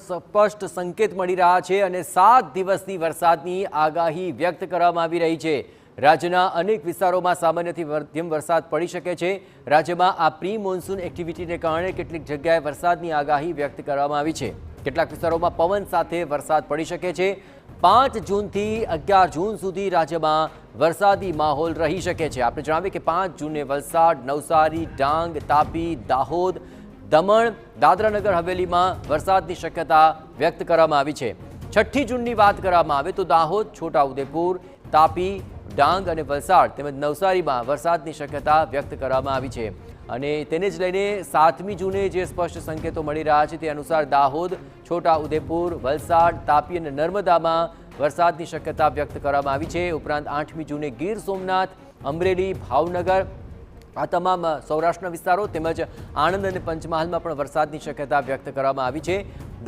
સ્પષ્ટ સંકેત મળી રહ્યા છે અને 7 દિવસની વરસાદની આગાહી વ્યક્ત કરવામાં આવી રહી છે। રાજ્યના અનેક વિસ્તારોમાં સામાન્યથી મધ્યમ વરસાદ પડી શકે છે। રાજ્યમાં આ પ્રી મોન્સૂન એક્ટિવિટીને કારણે કેટલીક જગ્યાએ વરસાદની આગાહી વ્યક્ત કરવામાં આવી છે। કેટલાક વિસ્તારોમાં પવન સાથે વરસાદ પડી શકે છે। 5 જૂનથી 11 જૂન સુધી રાજ્યમાં વરસાદી માહોલ રહી શકે છે। આપણે જણાવીએ કે 5 જૂને વલસાડ, નવસારી, ડાંગ, તાપી, દાહોદ, દમણ, દાદરાનગર હવેલીમાં વરસાદની શક્યતા વ્યક્ત કરવામાં આવી છે। 6 જૂનની વાત કરવામાં આવે તો દાહોદ, છોટાઉદેપુર, તાપી, ડાંગ અને વલસાડ તેમજ નવસારીમાં વરસાદની શક્યતા વ્યક્ત કરવામાં આવી છે અને તેને જ લઈને 7મી જૂને જે સ્પષ્ટ સંકેતો મળી રહ્યા છે તે અનુસાર દાહોદ, છોટાઉદેપુર, વલસાડ, તાપી અને નર્મદામાં વરસાદની શક્યતા વ્યક્ત કરવામાં આવી છે। ઉપરાંત 8મી જૂને ગીર સોમનાથ, અમરેલી, ભાવનગર આ તમામ સૌરાષ્ટ્રના વિસ્તારો તેમજ આણંદ અને પંચમહાલમાં પણ વરસાદની શક્યતા વ્યક્ત કરવામાં આવી છે।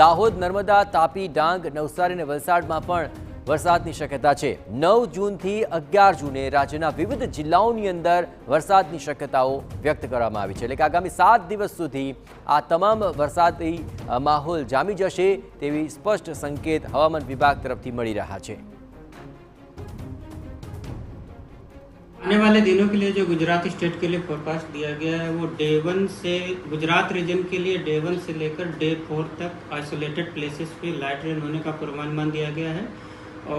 દાહોદ, નર્મદા, તાપી, ડાંગ, નવસારી અને વલસાડમાં પણ વરસાદની શક્યતા છે। 9 જૂનથી 11 જૂને રાજ્યના વિવિધ જિલ્લાઓની અંદર વરસાદની શક્યતાઓ વ્યક્ત કરવામાં આવી છે। એટલે કે આગામી 7 દિવસ સુધી આ તમામ વરસાદી માહોલ જામી જશે તેવી સ્પષ્ટ સંકેત હવામાન વિભાગ તરફથી મળી રહ્યા છે। आने वाले दिनों के लिए जो गुजरात स्टेट के लिए फोरकास्ट दिया गया है वो डे 1 से गुजरात रीजन के लिए डे 1 से लेकर डे 4 तक आइसोलेटेड प्लेसेस पे लाइट रेन होने का पूर्वानुमान दिया गया है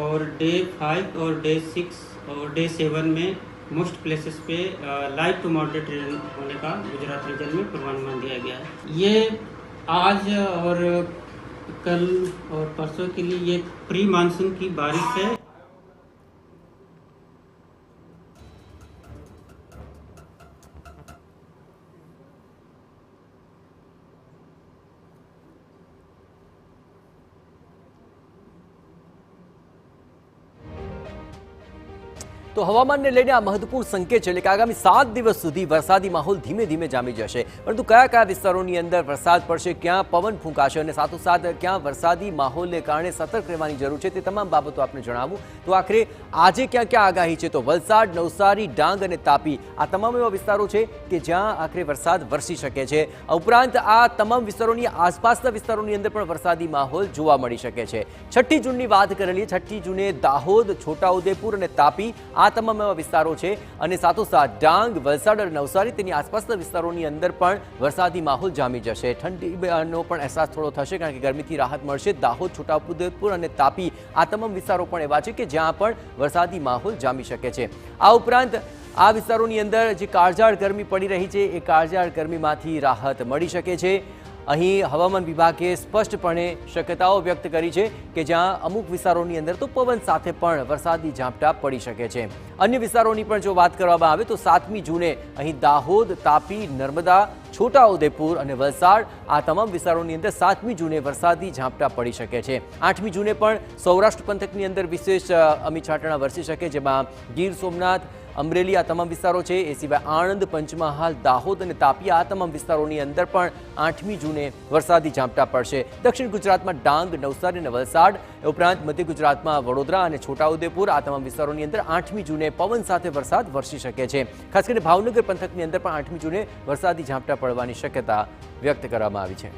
और डे 5 और डे 6 और डे 7 में मोस्ट प्लेसेस पे लाइट टू मॉडरेट रेन होने का गुजरात रीजन में पूर्वानुमान दिया गया है। ये आज और कल और परसों के लिए ये प्री मानसून की बारिश है। તો હવામાનને લઈને આ મહત્વપૂર્ણ સંકેત છે એટલે કે આગામી 7 દિવસ સુધી વરસાદી માહોલ ધીમે ધીમે જામી જશે। પરંતુ કયા કયા વિસ્તારોની અંદર વરસાદ પડશે, ક્યાં પવન ફૂંકાશે અને સાથોસાથ ક્યાં વરસાદી માહોલને કારણે સતર્ક રહેવાની જરૂર છે તે તમામ બાબતો આપણે જણાવું તો આખરે આજે ક્યાં ક્યાં આગાહી છે તો વલસાડ, નવસારી, ડાંગ અને તાપી આ તમામ એવા વિસ્તારો છે કે જ્યાં આખરે વરસાદ વરસી શકે છે। ઉપરાંત આ તમામ વિસ્તારોની આસપાસના વિસ્તારોની અંદર પણ વરસાદી માહોલ જોવા મળી શકે છે। 6 જૂનની વાત કરેલી 6 જૂને દાહોદ, છોટાઉદેપુર અને તાપી આ તમામ એવા વિસ્તારો છે અને સાથોસાથ ડાંગ, વલસાડ અને નવસારી તેની આસપાસના વિસ્તારોની અંદર પણ વરસાદી માહોલ જામી જશે। ઠંડીનો પણ અહેસાસ થોડો થશે કારણ કે ગરમીથી રાહત મળશે। દાહોદ, છોટાઉદેપુર અને તાપી આ તમામ વિસ્તારો પણ એવા છે કે જ્યાં પણ વરસાદી માહોલ જામી શકે છે। આ ઉપરાંત આ વિસ્તારોની અંદર જે કાળઝાળ ગરમી પડી રહી છે એ કાળઝાળ ગરમીમાંથી રાહત મળી શકે છે। અહીં હવામાન વિભાગે સ્પષ્ટપણે શક્યતાઓ વ્યક્ત કરી છે કે જ્યાં અમુક વિસ્તારોની અંદર તો પવન સાથે પણ વરસાદી ઝાપટા પડી શકે છે। અન્ય વિસ્તારોની પણ જો વાત કરવામાં આવે તો 7મી જૂને અહીં દાહોદ, તાપી, નર્મદા, છોટાઉદેપુર અને વલસાડ આ તમામ વિસ્તારોની અંદર 7મી જૂને વરસાદી ઝાપટા પડી શકે છે। 8મી જૂને પણ સૌરાષ્ટ્ર પંથકની અંદર વિશેષ અમી છાંટણા વરસી શકે જેમાં ગીર સોમનાથ, અમરેલી આ તમામ વિસ્તારો છે। એ સિવાય આણંદ, પંચમહાલ, દાહોદ અને તાપી આ તમામ વિસ્તારોની અંદર પણ 8મી જૂને વરસાદી ઝાપટા પડશે। દક્ષિણ ગુજરાતમાં ડાંગ, નવસારી અને વલસાડ ઉપરાંત મધ્ય ગુજરાતમાં વડોદરા અને છોટાઉદેપુર આ તમામ વિસ્તારોની અંદર 8મી જૂને પવન સાથે વરસાદ વરસી શકે છે। ખાસ કરીને ભાવનગર પંથકની અંદર પણ 8મી જૂને વરસાદી ઝાપટા પડવાની શક્યતા વ્યક્ત કરવામાં આવી છે।